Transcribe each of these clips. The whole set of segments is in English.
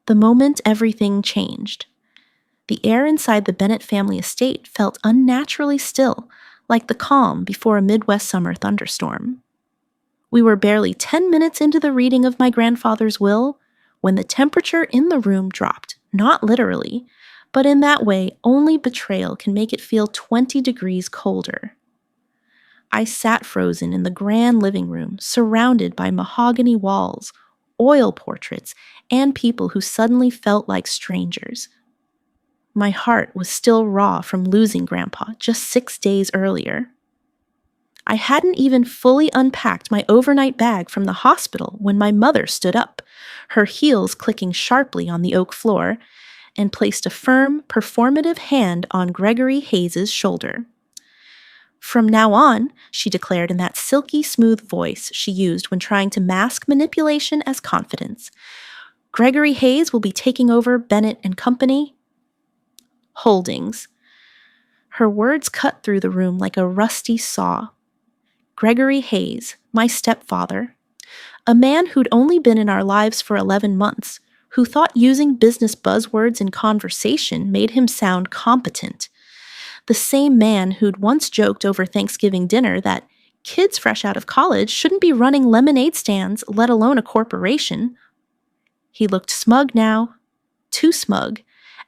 The moment everything changed. The air inside the Bennett family estate felt unnaturally still, like the calm before a Midwest summer thunderstorm. We were barely 10 minutes into the reading of my grandfather's will when the temperature in the room dropped, not literally, but in that way only betrayal can make it feel 20 degrees colder. I sat frozen in the grand living room, surrounded by mahogany walls, oil portraits, and people who suddenly felt like strangers. My heart was still raw from losing Grandpa just 6 days earlier. I hadn't even fully unpacked my overnight bag from the hospital when my mother stood up, her heels clicking sharply on the oak floor, and placed a firm, performative hand on Gregory Hayes's shoulder. "From now on," she declared in that silky smooth voice she used when trying to mask manipulation as confidence, "Gregory Hayes will be taking over Bennett and Company Holdings." Her words cut through the room like a rusty saw. Gregory Hayes, my stepfather, a man who'd only been in our lives for 11 months, who thought using business buzzwords in conversation made him sound competent. The same man who'd once joked over Thanksgiving dinner that kids fresh out of college shouldn't be running lemonade stands, let alone a corporation. He looked smug now, too smug,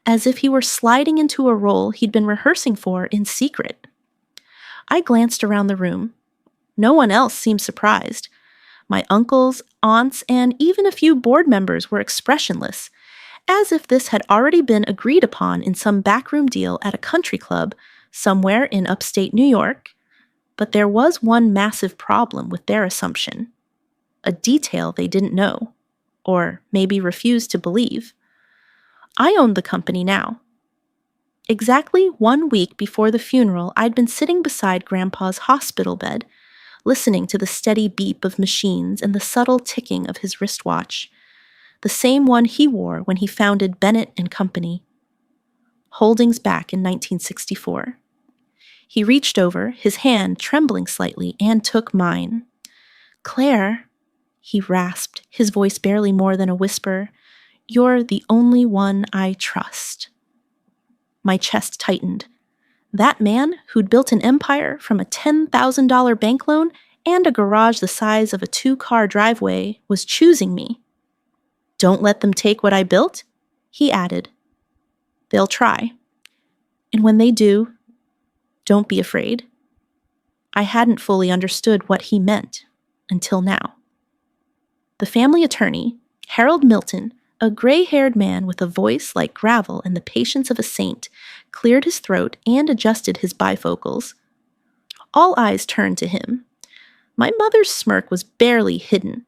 as if he were sliding into a role he'd been rehearsing for in secret. I glanced around the room. No one else seemed surprised. My uncles, aunts, and even a few board members were expressionless, as if this had already been agreed upon in some backroom deal at a country club somewhere in upstate New York. But there was one massive problem with their assumption. A detail they didn't know, or maybe refused to believe. I owned the company now. Exactly 1 week before the funeral, I'd been sitting beside Grandpa's hospital bed, listening to the steady beep of machines and the subtle ticking of his wristwatch, the same one he wore when he founded Bennett and Company Holdings back in 1964. He reached over, his hand trembling slightly, and took mine. "Claire," he rasped, his voice barely more than a whisper, "you're the only one I trust." My chest tightened. That man, who'd built an empire from a $10,000 bank loan and a garage the size of a 2-car driveway, was choosing me. "Don't let them take what I built," he added. "They'll try. And when they do, don't be afraid." I hadn't fully understood what he meant until now. The family attorney, Harold Milton, a gray-haired man with a voice like gravel and the patience of a saint, cleared his throat and adjusted his bifocals. All eyes turned to him. My mother's smirk was barely hidden,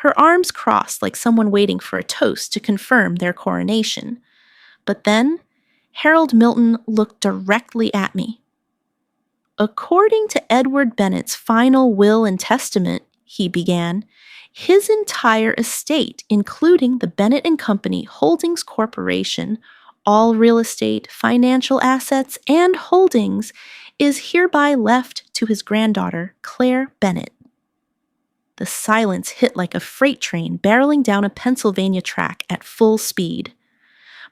her arms crossed like someone waiting for a toast to confirm their coronation. But then, Harold Milton looked directly at me. "According to Edward Bennett's final will and testament," he began, "his entire estate, including the Bennett and Company Holdings Corporation, all real estate, financial assets, and holdings, is hereby left to his granddaughter, Claire Bennett." The silence hit like a freight train barreling down a Pennsylvania track at full speed.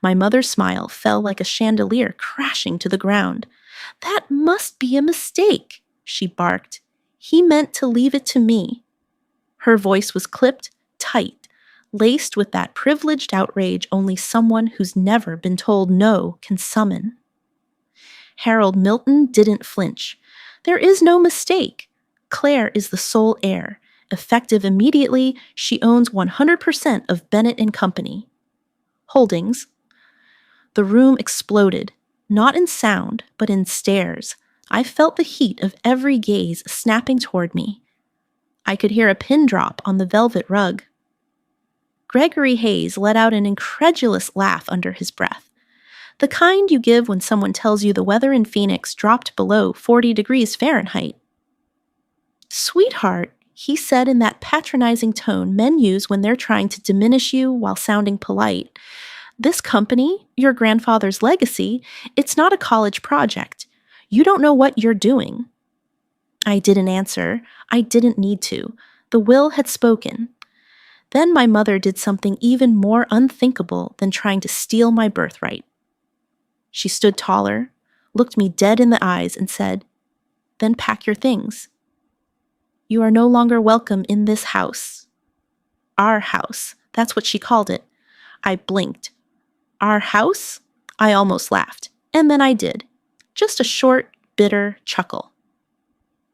My mother's smile fell like a chandelier crashing to the ground. "That must be a mistake," she barked. "He meant to leave it to me." Her voice was clipped, tight, laced with that privileged outrage only someone who's never been told no can summon. Harold Milton didn't flinch. "There is no mistake. Claire is the sole heir. Effective immediately, she owns 100% of Bennett and Company Holdings." The room exploded, not in sound, but in stares. I felt the heat of every gaze snapping toward me. I could hear a pin drop on the velvet rug. Gregory Hayes let out an incredulous laugh under his breath, the kind you give when someone tells you the weather in Phoenix dropped below 40 degrees Fahrenheit. "Sweetheart," he said in that patronizing tone men use when they're trying to diminish you while sounding polite, "this company, your grandfather's legacy, it's not a college project. You don't know what you're doing." I didn't answer. I didn't need to. The will had spoken. Then my mother did something even more unthinkable than trying to steal my birthright. She stood taller, looked me dead in the eyes, and said, "Then pack your things. You are no longer welcome in this house." Our house. That's what she called it. I blinked. Our house? I almost laughed. And then I did. Just a short, bitter chuckle.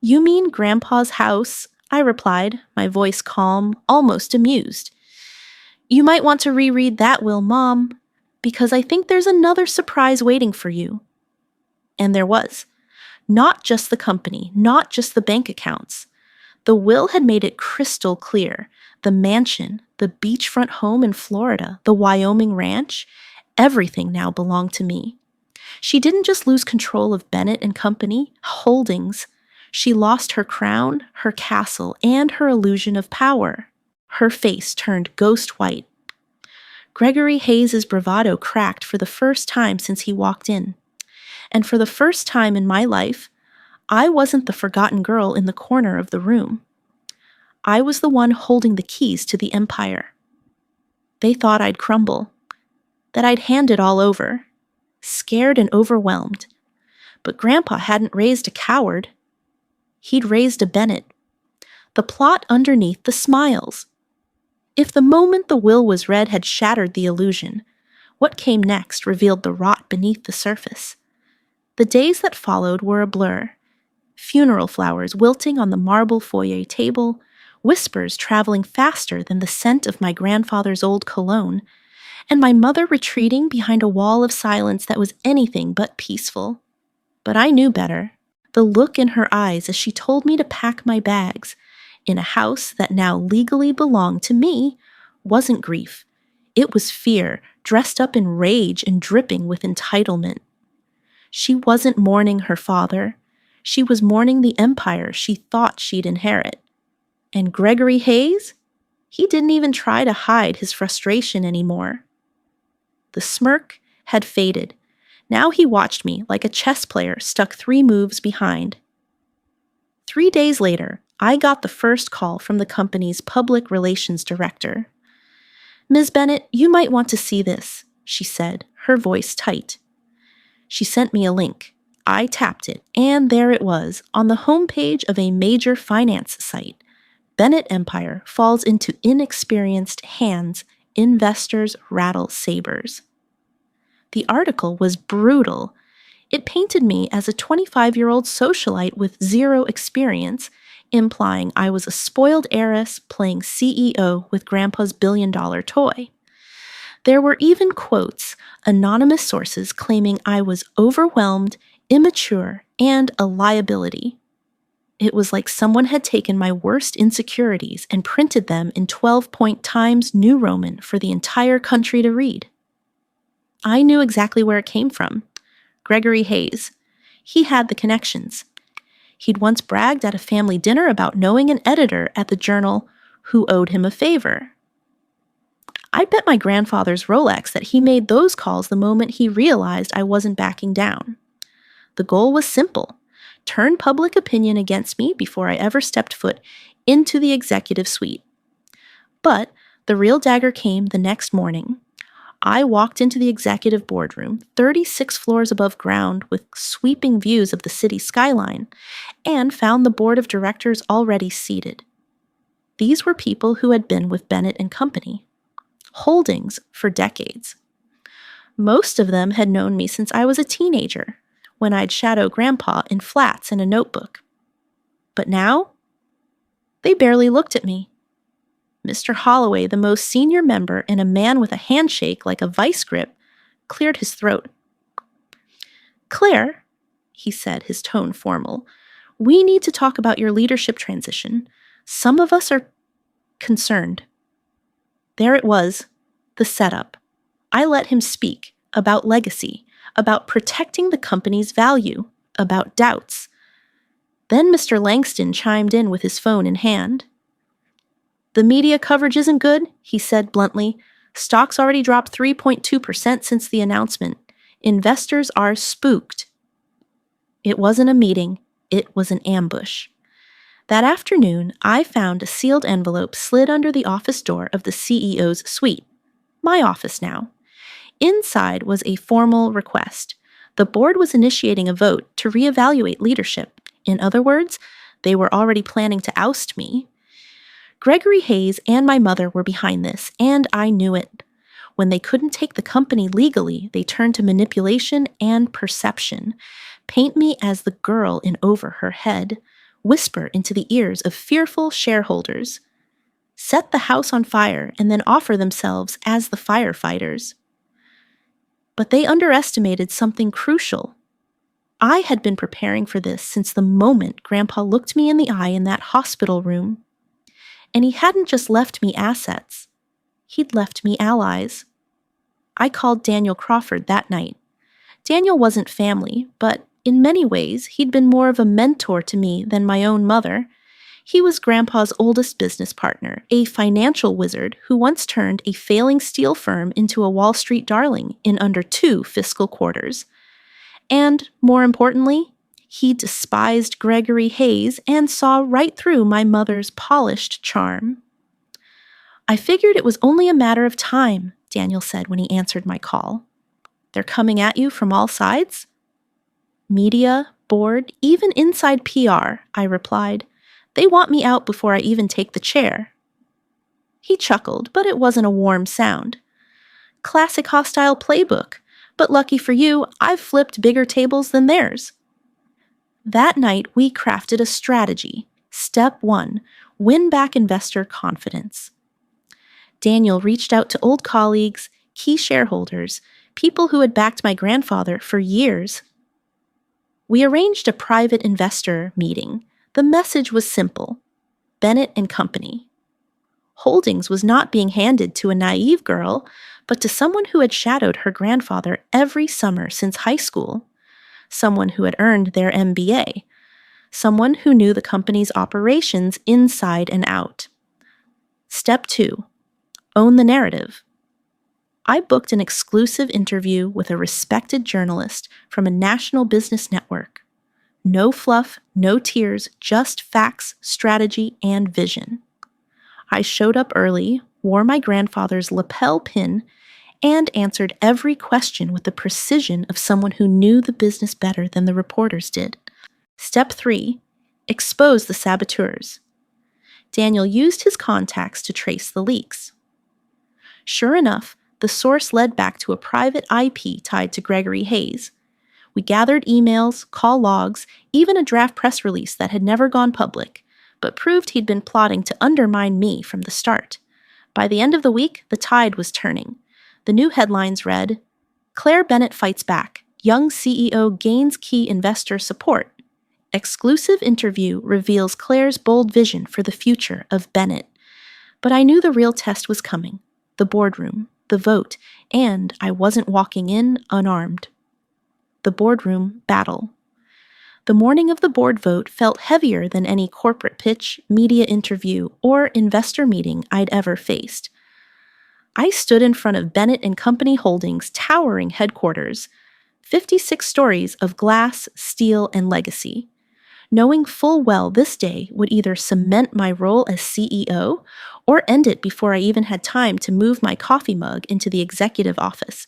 "You mean Grandpa's house?" I replied, my voice calm, almost amused. "You might want to reread that will, Mom, because I think there's another surprise waiting for you." And there was. Not just the company, not just the bank accounts. The will had made it crystal clear. The mansion, the beachfront home in Florida, the Wyoming ranch, everything now belonged to me. She didn't just lose control of Bennett and Company holdings. She lost her crown, her castle, and her illusion of power. Her face turned ghost white. Gregory Hayes's bravado cracked for the first time since he walked in. And for the first time in my life, I wasn't the forgotten girl in the corner of the room. I was the one holding the keys to the empire. They thought I'd crumble, that I'd hand it all over, scared and overwhelmed. But Grandpa hadn't raised a coward. He'd raised a Bennett. The plot underneath the smiles. If the moment the will was read had shattered the illusion, what came next revealed the rot beneath the surface. The days that followed were a blur. Funeral flowers wilting on the marble foyer table, whispers traveling faster than the scent of my grandfather's old cologne, and my mother retreating behind a wall of silence that was anything but peaceful. But I knew better. The look in her eyes as she told me to pack my bags in a house that now legally belonged to me wasn't grief. It was fear, dressed up in rage and dripping with entitlement. She wasn't mourning her father. She was mourning the empire she thought she'd inherit. And Gregory Hayes? He didn't even try to hide his frustration anymore. The smirk had faded. Now he watched me like a chess player stuck 3 moves behind. 3 days later, I got the first call from the company's public relations director. "Ms. Bennett, you might want to see this," she said, her voice tight. She sent me a link. I tapped it, and there it was, on the homepage of a major finance site. Bennett Empire falls into inexperienced hands. Investors rattle sabers. The article was brutal. It painted me as a 25-year-old socialite with zero experience, implying I was a spoiled heiress playing CEO with Grandpa's billion-dollar toy. There were even quotes, anonymous sources claiming I was overwhelmed, immature, and a liability. It was like someone had taken my worst insecurities and printed them in 12-point Times New Roman for the entire country to read. I knew exactly where it came from. Gregory Hayes. He had the connections. He'd once bragged at a family dinner about knowing an editor at the journal who owed him a favor. I bet my grandfather's Rolex that he made those calls the moment he realized I wasn't backing down. The goal was simple: turn public opinion against me before I ever stepped foot into the executive suite. But the real dagger came the next morning. I walked into the executive boardroom, 36 floors above ground with sweeping views of the city skyline, and found the board of directors already seated. These were people who had been with Bennett and Company, holdings for decades. Most of them had known me since I was a teenager, when I'd shadow Grandpa in flats and a notebook. But now, they barely looked at me. Mr. Holloway, the most senior member and a man with a handshake like a vice grip, cleared his throat. "Claire," he said, his tone formal, "we need to talk about your leadership transition. Some of us are concerned." There it was, the setup. I let him speak about legacy, about protecting the company's value, about doubts. Then Mr. Langston chimed in with his phone in hand. "The media coverage isn't good," he said bluntly. "Stocks already dropped 3.2% since the announcement. Investors are spooked." It wasn't a meeting. It was an ambush. That afternoon, I found a sealed envelope slid under the office door of the CEO's suite. My office now. Inside was a formal request. The board was initiating a vote to reevaluate leadership. In other words, they were already planning to oust me. Gregory Hayes and my mother were behind this, and I knew it. When they couldn't take the company legally, they turned to manipulation and perception. Paint me as the girl in over her head. Whisper into the ears of fearful shareholders. Set the house on fire and then offer themselves as the firefighters. But they underestimated something crucial. I had been preparing for this since the moment Grandpa looked me in the eye in that hospital room. And he hadn't just left me assets. He'd left me allies. I called Daniel Crawford that night. Daniel wasn't family, but in many ways, he'd been more of a mentor to me than my own mother. He was Grandpa's oldest business partner, a financial wizard who once turned a failing steel firm into a Wall Street darling in under 2 fiscal quarters. And, more importantly, he despised Gregory Hayes and saw right through my mother's polished charm. I figured it was only a matter of time, Daniel said when he answered my call. They're coming at you from all sides? Media, board, even inside PR, I replied. They want me out before I even take the chair. He chuckled, but it wasn't a warm sound. Classic hostile playbook, but lucky for you, I've flipped bigger tables than theirs. That night, we crafted a strategy. Step 1, win back investor confidence. Daniel reached out to old colleagues, key shareholders, people who had backed my grandfather for years. We arranged a private investor meeting. The message was simple. Bennett and Company. Holdings was not being handed to a naive girl, but to someone who had shadowed her grandfather every summer since high school. Someone who had earned their MBA, someone who knew the company's operations inside and out. Step 2, own the narrative. I booked an exclusive interview with a respected journalist from a national business network. No fluff, no tears, just facts, strategy, and vision. I showed up early, wore my grandfather's lapel pin, and answered every question with the precision of someone who knew the business better than the reporters did. Step 3, expose the saboteurs. Daniel used his contacts to trace the leaks. Sure enough, the source led back to a private IP tied to Gregory Hayes. We gathered emails, call logs, even a draft press release that had never gone public, but proved he'd been plotting to undermine me from the start. By the end of the week, the tide was turning. The new headlines read, Claire Bennett fights back. Young CEO gains key investor support. Exclusive interview reveals Claire's bold vision for the future of Bennett. But I knew the real test was coming. The boardroom, the vote, and I wasn't walking in unarmed. The boardroom battle. The morning of the board vote felt heavier than any corporate pitch, media interview, or investor meeting I'd ever faced. I stood in front of Bennett and Company Holdings' towering headquarters, 56 stories of glass, steel, and legacy, knowing full well this day would either cement my role as CEO or end it before I even had time to move my coffee mug into the executive office.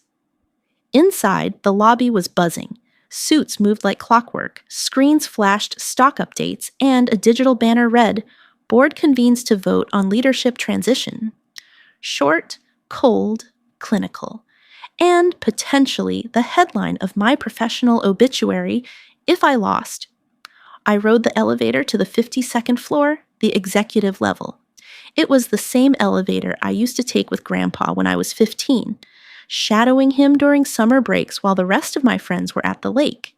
Inside, the lobby was buzzing. Suits moved like clockwork, screens flashed stock updates, and a digital banner read, Board convenes to vote on leadership transition. Short, cold, clinical, and potentially the headline of my professional obituary if I lost. I rode the elevator to the 52nd floor, the executive level. It was the same elevator I used to take with Grandpa when I was 15, shadowing him during summer breaks while the rest of my friends were at the lake.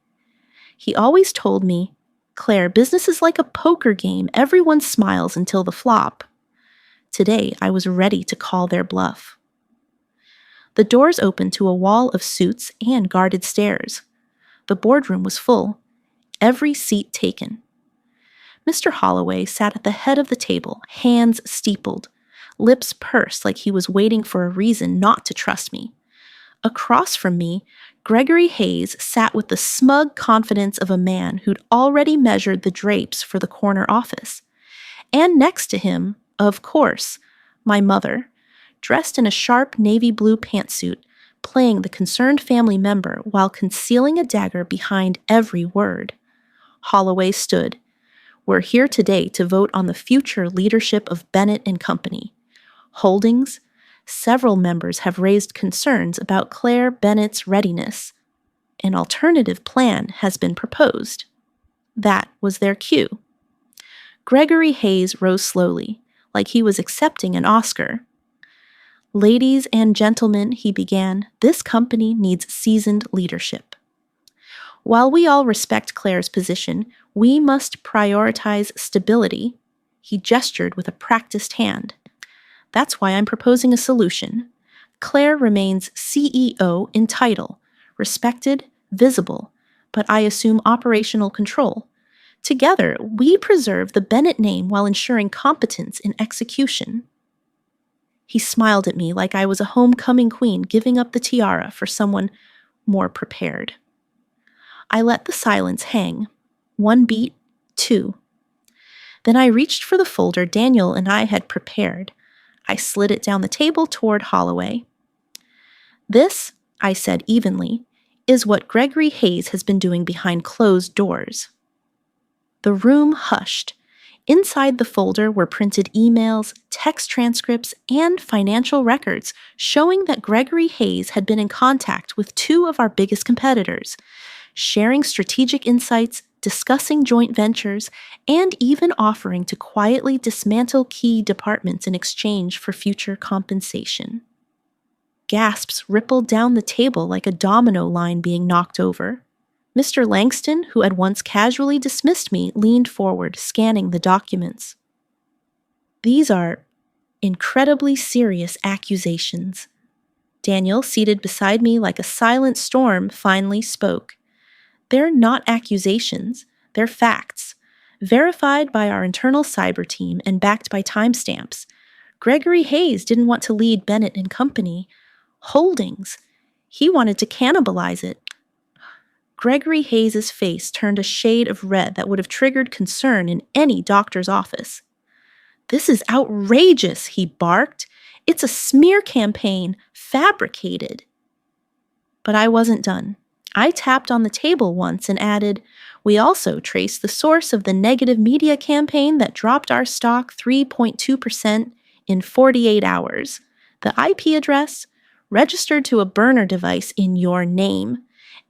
He always told me, Claire, business is like a poker game. Everyone smiles until the flop. Today, I was ready to call their bluff. The doors opened to a wall of suits and guarded stairs. The boardroom was full, every seat taken. Mr. Holloway sat at the head of the table, hands steepled, lips pursed like he was waiting for a reason not to trust me. Across from me, Gregory Hayes sat with the smug confidence of a man who'd already measured the drapes for the corner office. And next to him, of course, my mother, dressed in a sharp navy blue pantsuit, playing the concerned family member while concealing a dagger behind every word. Holloway stood. We're here today to vote on the future leadership of Bennett and Company. Holdings, several members have raised concerns about Claire Bennett's readiness. An alternative plan has been proposed. That was their cue. Gregory Hayes rose slowly, like he was accepting an Oscar. Ladies and gentlemen, he began, this company needs seasoned leadership. While we all respect Claire's position, we must prioritize stability. He gestured with a practiced hand. That's why I'm proposing a solution. Claire remains CEO in title, respected, visible, but I assume operational control. Together, we preserve the Bennett name while ensuring competence in execution. He smiled at me like I was a homecoming queen giving up the tiara for someone more prepared. I let the silence hang. 1 beat, 2. Then I reached for the folder Daniel and I had prepared. I slid it down the table toward Holloway. This, I said evenly, is what Gregory Hayes has been doing behind closed doors. The room hushed. Inside the folder were printed emails, text transcripts, and financial records showing that Gregory Hayes had been in contact with 2 of our biggest competitors, sharing strategic insights, discussing joint ventures, and even offering to quietly dismantle key departments in exchange for future compensation. Gasps rippled down the table like a domino line being knocked over. Mr. Langston, who had once casually dismissed me, leaned forward, scanning the documents. These are incredibly serious accusations. Daniel, seated beside me like a silent storm, finally spoke. They're not accusations, they're facts, verified by our internal cyber team and backed by timestamps. Gregory Hayes didn't want to lead Bennett and Company. Holdings. He wanted to cannibalize it. Gregory Hayes' face turned a shade of red that would have triggered concern in any doctor's office. This is outrageous, he barked. It's a smear campaign, fabricated. But I wasn't done. I tapped on the table once and added, we also traced the source of the negative media campaign that dropped our stock 3.2% in 48 hours. The IP address, registered to a burner device in your name.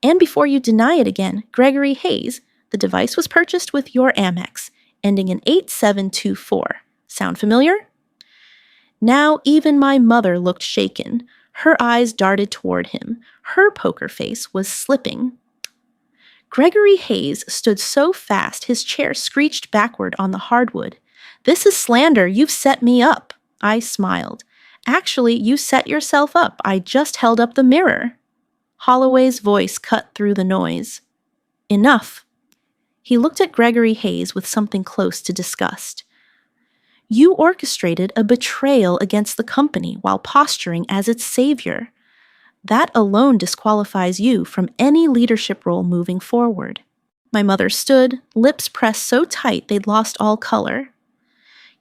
And before you deny it again, Gregory Hayes, the device was purchased with your Amex, ending in 8724. Sound familiar? Now even my mother looked shaken. Her eyes darted toward him. Her poker face was slipping. Gregory Hayes stood so fast his chair screeched backward on the hardwood. This is slander. You've set me up. I smiled. Actually, you set yourself up. I just held up the mirror. Holloway's voice cut through the noise. Enough. He looked at Gregory Hayes with something close to disgust. You orchestrated a betrayal against the company while posturing as its savior. That alone disqualifies you from any leadership role moving forward. My mother stood, lips pressed so tight they'd lost all color.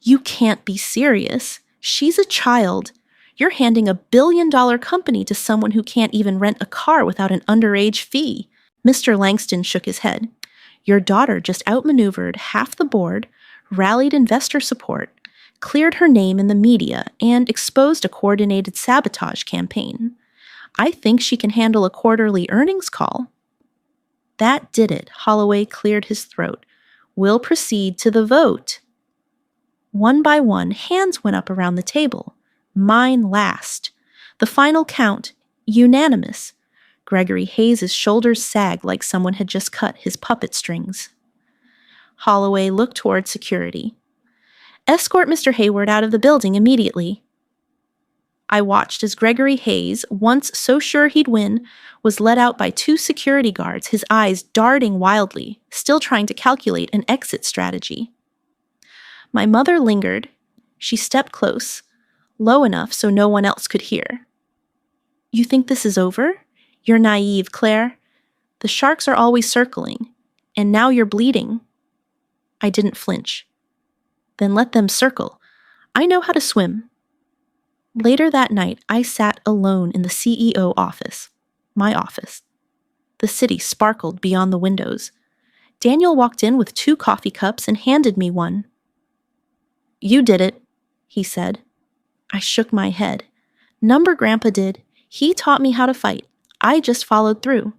You can't be serious. She's a child. You're handing a billion-dollar company to someone who can't even rent a car without an underage fee. Mr. Langston shook his head. Your daughter just outmaneuvered half the board, rallied investor support, cleared her name in the media, and exposed a coordinated sabotage campaign. I think she can handle a quarterly earnings call. That did it. Holloway cleared his throat. We'll proceed to the vote. One by one, hands went up around the table. Mine last. The final count, unanimous. Gregory Hayes' shoulders sagged like someone had just cut his puppet strings. Holloway looked toward security. Escort Mr. Hayward out of the building immediately. I watched as Gregory Hayes, once so sure he'd win, was led out by 2 security guards, his eyes darting wildly, still trying to calculate an exit strategy. My mother lingered. She stepped close, low enough so no one else could hear. You think this is over? You're naive, Claire. The sharks are always circling, and now you're bleeding. I didn't flinch. Then let them circle. I know how to swim. Later that night, I sat alone in the CEO office, my office. The city sparkled beyond the windows. Daniel walked in with 2 coffee cups and handed me one. "You did it," he said. I shook my head. "Number Grandpa did. He taught me how to fight. I just followed through."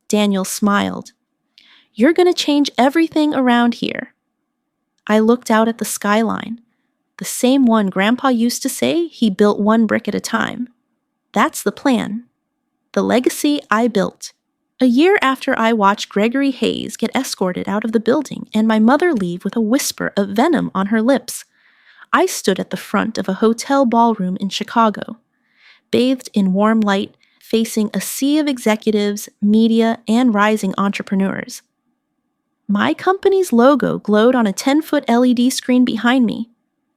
Daniel smiled. "You're going to change everything around here." I looked out at the skyline, the same one Grandpa used to say he built 1 brick at a time. That's the plan. The legacy I built. A year after I watched Gregory Hayes get escorted out of the building and my mother leave with a whisper of venom on her lips, I stood at the front of a hotel ballroom in Chicago, bathed in warm light, facing a sea of executives, media, and rising entrepreneurs. My company's logo glowed on a 10-foot LED screen behind me.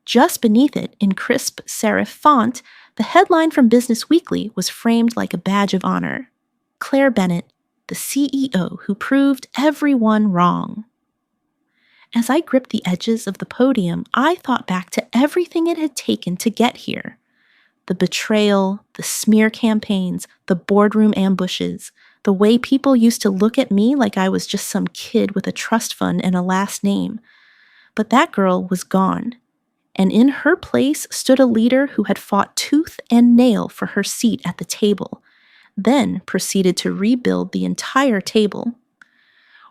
Just beneath it, in crisp serif font, the headline from Business Weekly was framed like a badge of honor. Claire Bennett, the CEO who proved everyone wrong. As I gripped the edges of the podium, I thought back to everything it had taken to get here. The betrayal, the smear campaigns, the boardroom ambushes, the way people used to look at me like I was just some kid with a trust fund and a last name. But that girl was gone, and in her place stood a leader who had fought tooth and nail for her seat at the table, then proceeded to rebuild the entire table.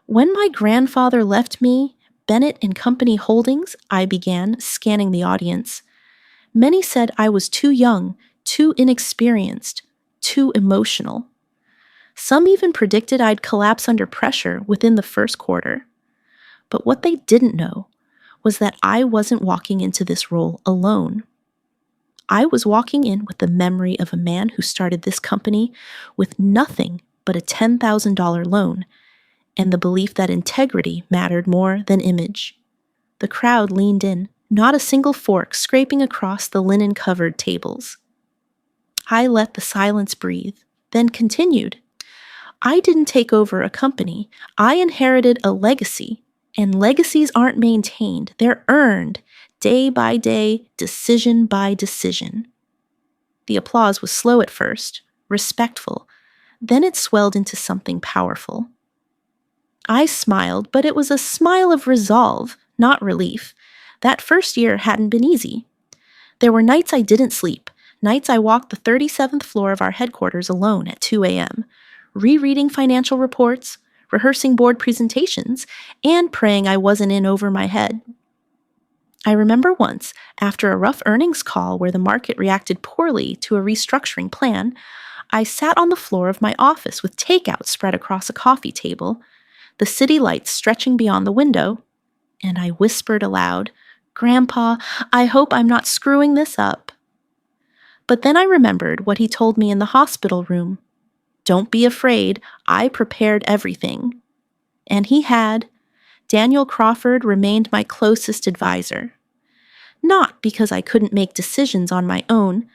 When my grandfather left me, Bennett and Company Holdings, I began, scanning the audience. Many said I was too young, too inexperienced, too emotional. Some even predicted I'd collapse under pressure within the first quarter. But what they didn't know was that I wasn't walking into this role alone. I was walking in with the memory of a man who started this company with nothing but a $10,000 loan and the belief that integrity mattered more than image. The crowd leaned in, not a single fork scraping across the linen-covered tables. I let the silence breathe, then continued. I didn't take over a company. I inherited a legacy, and legacies aren't maintained. They're earned, day by day, decision by decision. The applause was slow at first, respectful. Then it swelled into something powerful. I smiled, but it was a smile of resolve, not relief. That first year hadn't been easy. There were nights I didn't sleep, nights I walked the 37th floor of our headquarters alone at 2 a.m., rereading financial reports, rehearsing board presentations, and praying I wasn't in over my head. I remember once, after a rough earnings call where the market reacted poorly to a restructuring plan, I sat on the floor of my office with takeout spread across a coffee table, the city lights stretching beyond the window, and I whispered aloud, "Grandpa, I hope I'm not screwing this up." But then I remembered what he told me in the hospital room. Don't be afraid, I prepared everything. And he had. Daniel Crawford remained my closest advisor. Not because I couldn't make decisions on my own,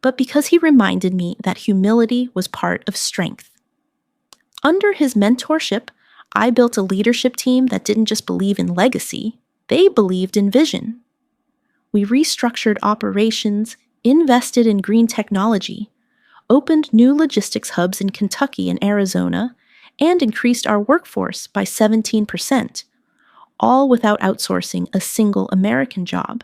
but because he reminded me that humility was part of strength. Under his mentorship, I built a leadership team that didn't just believe in legacy, they believed in vision. We restructured operations, invested in green technology, opened new logistics hubs in Kentucky and Arizona, and increased our workforce by 17%, all without outsourcing a single American job.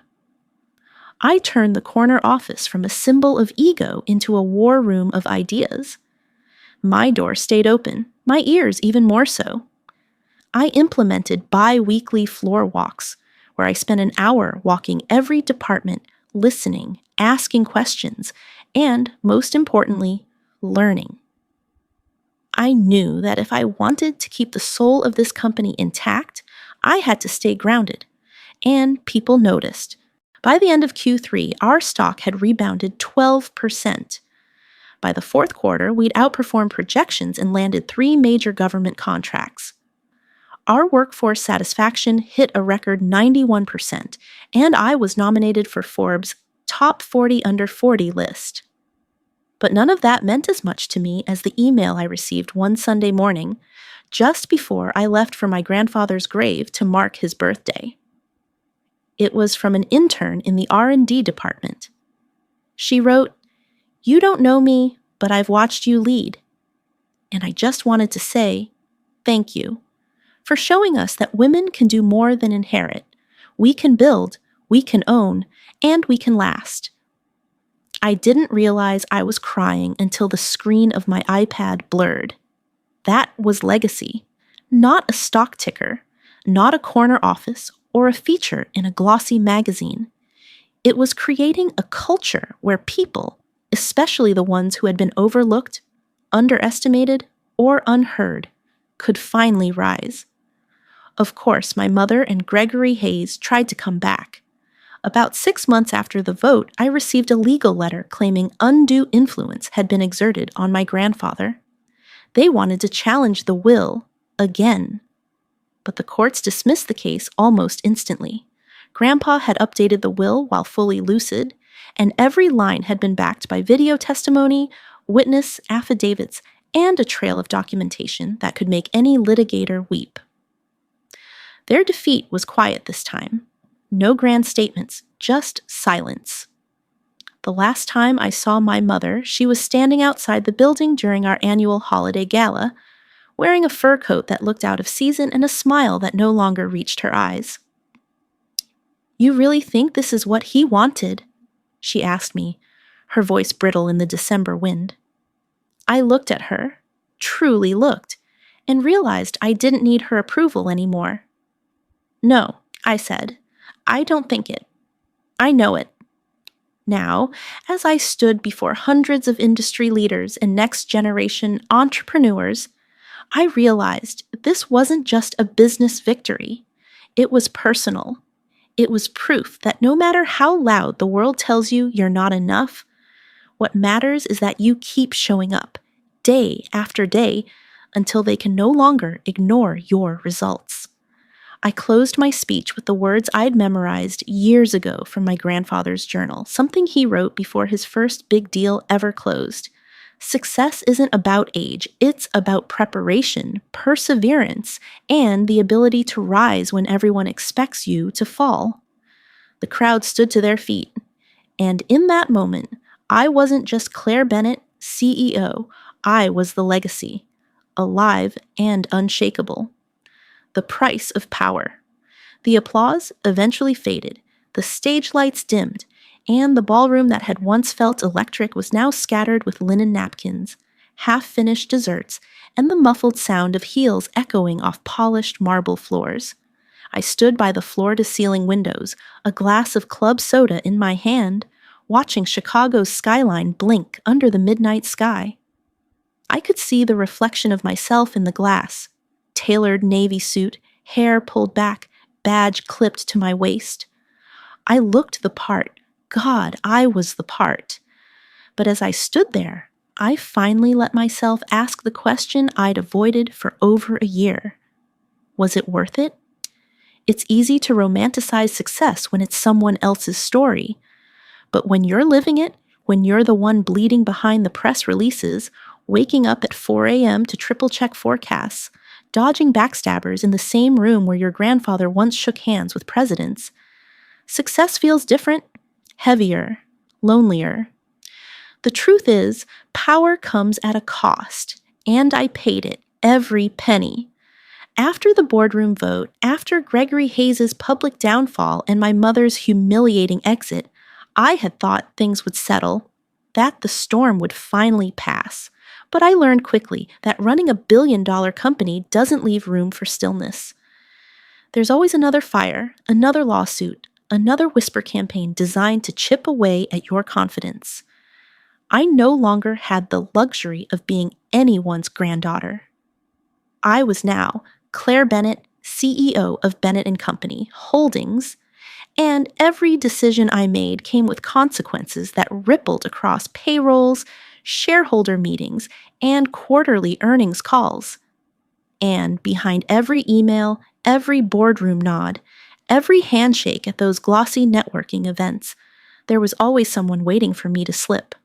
I turned the corner office from a symbol of ego into a war room of ideas. My door stayed open, my ears even more so. I implemented bi-weekly floor walks, where I spent an hour walking every department, listening, asking questions, and, most importantly, learning. I knew that if I wanted to keep the soul of this company intact, I had to stay grounded, and people noticed. By the end of Q3, our stock had rebounded 12%. By the fourth quarter, we'd outperformed projections and landed 3 major government contracts. Our workforce satisfaction hit a record 91%, and I was nominated for Forbes' Top 40 Under 40 list. But none of that meant as much to me as the email I received one Sunday morning, just before I left for my grandfather's grave to mark his birthday. It was from an intern in the R&D department. She wrote, "You don't know me, but I've watched you lead. And I just wanted to say, thank you for showing us that women can do more than inherit. We can build, we can own, and we can last." I didn't realize I was crying until the screen of my iPad blurred. That was legacy, not a stock ticker, not a corner office, or a feature in a glossy magazine. It was creating a culture where people, especially the ones who had been overlooked, underestimated, or unheard, could finally rise. Of course, my mother and Gregory Hayes tried to come back. About 6 months after the vote, I received a legal letter claiming undue influence had been exerted on my grandfather. They wanted to challenge the will again. But the courts dismissed the case almost instantly. Grandpa had updated the will while fully lucid, and every line had been backed by video testimony, witness affidavits, and a trail of documentation that could make any litigator weep. Their defeat was quiet this time. No grand statements, just silence. The last time I saw my mother, she was standing outside the building during our annual holiday gala, wearing a fur coat that looked out of season and a smile that no longer reached her eyes. "You really think this is what he wanted?" she asked me, her voice brittle in the December wind. I looked at her, truly looked, and realized I didn't need her approval anymore. "No," I said, "I don't think it. I know it." Now, as I stood before hundreds of industry leaders and next-generation entrepreneurs, I realized this wasn't just a business victory. It was personal. It was proof that no matter how loud the world tells you you're not enough, what matters is that you keep showing up, day after day, until they can no longer ignore your results. I closed my speech with the words I'd memorized years ago from my grandfather's journal, something he wrote before his first big deal ever closed. Success isn't about age, it's about preparation, perseverance, and the ability to rise when everyone expects you to fall. The crowd stood to their feet, and in that moment, I wasn't just Claire Bennett, CEO, I was the legacy, alive and unshakable. The price of power. The applause eventually faded, the stage lights dimmed, and the ballroom that had once felt electric was now scattered with linen napkins, half-finished desserts, and the muffled sound of heels echoing off polished marble floors. I stood by the floor-to-ceiling windows, a glass of club soda in my hand, watching Chicago's skyline blink under the midnight sky. I could see the reflection of myself in the glass, tailored navy suit, hair pulled back, badge clipped to my waist. I looked the part. God, I was the part. But as I stood there, I finally let myself ask the question I'd avoided for over a year. Was it worth it? It's easy to romanticize success when it's someone else's story. But when you're living it, when you're the one bleeding behind the press releases, waking up at 4 a.m. to triple-check forecasts, dodging backstabbers in the same room where your grandfather once shook hands with presidents, success feels different, heavier, lonelier. The truth is, power comes at a cost, and I paid it, every penny. After the boardroom vote, after Gregory Hayes' public downfall and my mother's humiliating exit, I had thought things would settle, that the storm would finally pass. But I learned quickly that running a billion-dollar company doesn't leave room for stillness. There's always another fire, another lawsuit, another whisper campaign designed to chip away at your confidence. I no longer had the luxury of being anyone's granddaughter. I was now Claire Bennett, CEO of Bennett & Company Holdings, and every decision I made came with consequences that rippled across payrolls, shareholder meetings, and quarterly earnings calls. And behind every email, every boardroom nod, every handshake at those glossy networking events, there was always someone waiting for me to slip.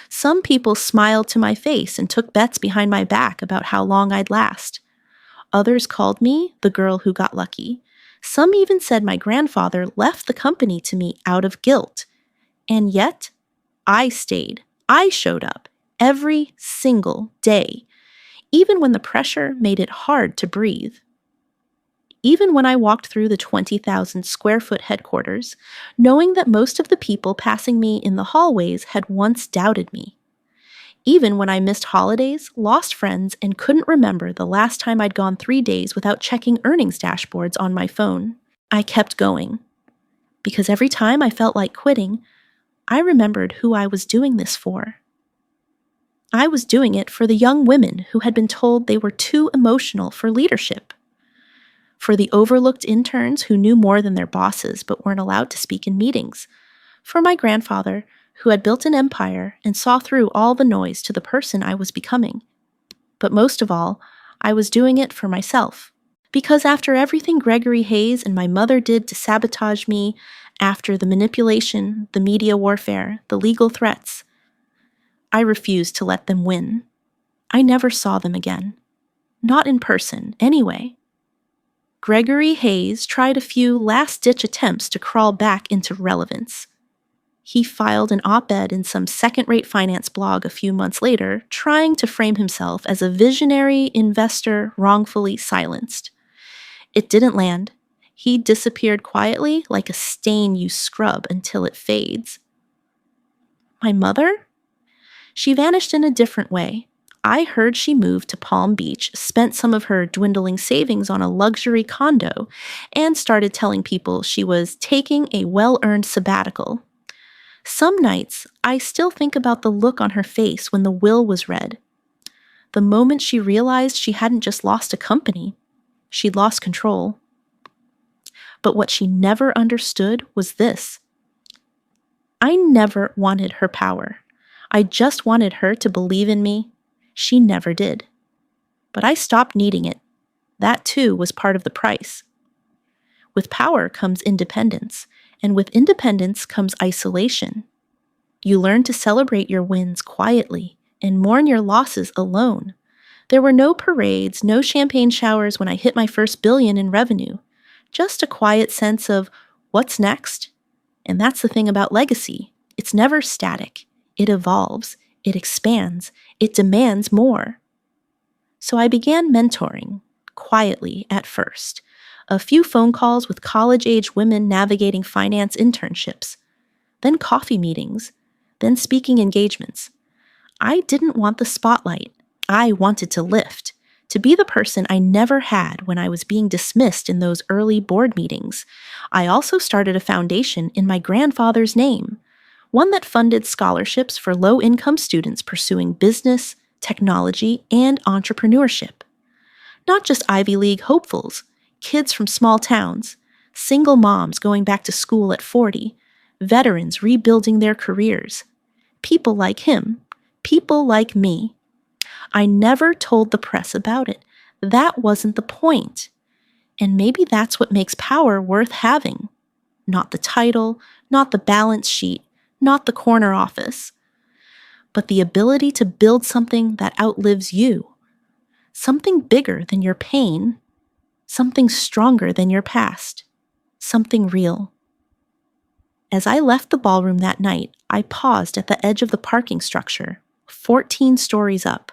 Some people smiled to my face and took bets behind my back about how long I'd last. Others called me the girl who got lucky, Some even said my grandfather left the company to me out of guilt. And yet, I stayed. I showed up every single day, even when the pressure made it hard to breathe. Even when I walked through the 20,000 square foot headquarters, knowing that most of the people passing me in the hallways had once doubted me. Even when I missed holidays, lost friends, and couldn't remember the last time I'd gone 3 days without checking earnings dashboards on my phone, I kept going. Because every time I felt like quitting, I remembered who I was doing this for. I was doing it for the young women who had been told they were too emotional for leadership. For the overlooked interns who knew more than their bosses but weren't allowed to speak in meetings. For my grandfather, who had built an empire and saw through all the noise to the person I was becoming. But most of all, I was doing it for myself. Because after everything Gregory Hayes and my mother did to sabotage me, after the manipulation, the media warfare, the legal threats, I refused to let them win. I never saw them again. Not in person, anyway. Gregory Hayes tried a few last-ditch attempts to crawl back into relevance. He filed an op-ed in some second-rate finance blog a few months later, trying to frame himself as a visionary investor wrongfully silenced. It didn't land. He disappeared quietly like a stain you scrub until it fades. My mother? She vanished in a different way. I heard she moved to Palm Beach, spent some of her dwindling savings on a luxury condo, and started telling people she was taking a well-earned sabbatical. Some nights, I still think about the look on her face when the will was read. The moment she realized she hadn't just lost a company, she'd lost control. But what she never understood was this. I never wanted her power. I just wanted her to believe in me. She never did. But I stopped needing it. That too was part of the price. With power comes independence, and with independence comes isolation. You learn to celebrate your wins quietly and mourn your losses alone. There were no parades, no champagne showers when I hit my first $1 billion in revenue. Just a quiet sense of what's next. And that's the thing about legacy. It's never static. It evolves. It expands. It demands more. So I began mentoring, quietly at first. A few phone calls with college-age women navigating finance internships. Then coffee meetings. Then speaking engagements. I didn't want the spotlight. I wanted to lift. To be the person I never had when I was being dismissed in those early board meetings. I also started a foundation in my grandfather's name. One that funded scholarships for low-income students pursuing business, technology, and entrepreneurship. Not just Ivy League hopefuls, kids from small towns, single moms going back to school at 40, veterans rebuilding their careers. People like him, people like me. I never told the press about it. That wasn't the point. And maybe that's what makes power worth having. Not the title, not the balance sheet, not the corner office, but the ability to build something that outlives you. Something bigger than your pain. Something stronger than your past. Something real. As I left the ballroom that night, I paused at the edge of the parking structure, 14 stories up,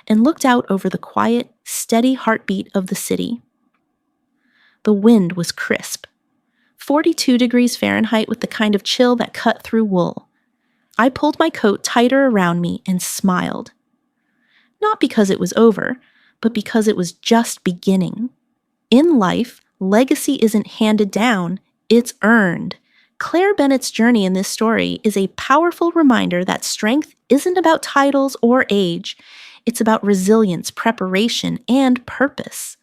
and looked out over the quiet, steady heartbeat of the city. The wind was crisp. 42 degrees Fahrenheit with the kind of chill that cut through wool. I pulled my coat tighter around me and smiled. Not because it was over, but because it was just beginning. In life, legacy isn't handed down, it's earned. Claire Bennett's journey in this story is a powerful reminder that strength isn't about titles or age. It's about resilience, preparation, and purpose.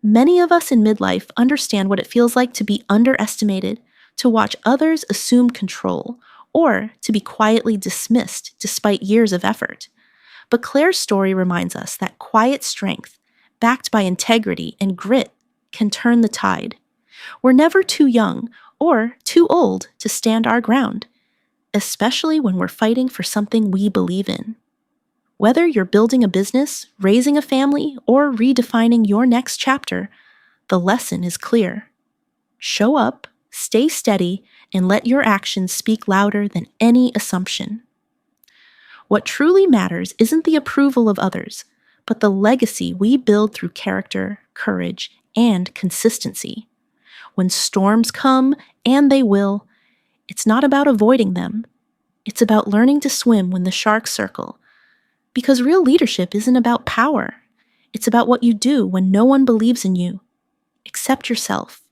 Many of us in midlife understand what it feels like to be underestimated, to watch others assume control, or to be quietly dismissed despite years of effort. But Claire's story reminds us that quiet strength, backed by integrity and grit, can turn the tide. We're never too young or too old to stand our ground, especially when we're fighting for something we believe in. Whether you're building a business, raising a family, or redefining your next chapter, the lesson is clear. Show up, stay steady, and let your actions speak louder than any assumption. What truly matters isn't the approval of others, but the legacy we build through character, courage, and consistency. When storms come, and they will, it's not about avoiding them. It's about learning to swim when the sharks circle. Because real leadership isn't about power. It's about what you do when no one believes in you. Accept yourself.